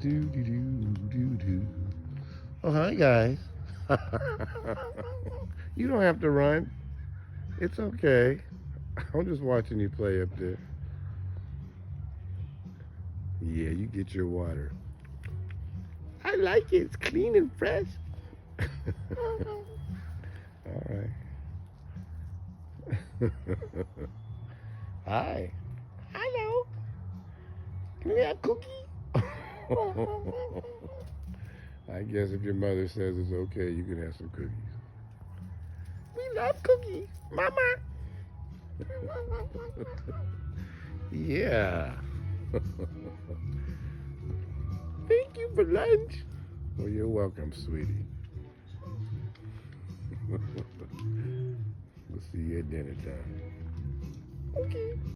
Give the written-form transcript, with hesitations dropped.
Do do do do do. Oh, hi guys. You don't have to run. It's okay. I'm just watching you play up there. Yeah, you get your water. I like it. It's clean and fresh. All right. Hi. Hello. Can we have cookie? I guess if your mother says it's okay, you can have some cookies. We love cookies, Mama. Yeah. Thank you for lunch. Well, you're welcome, sweetie. We'll see you at dinner time. Okay.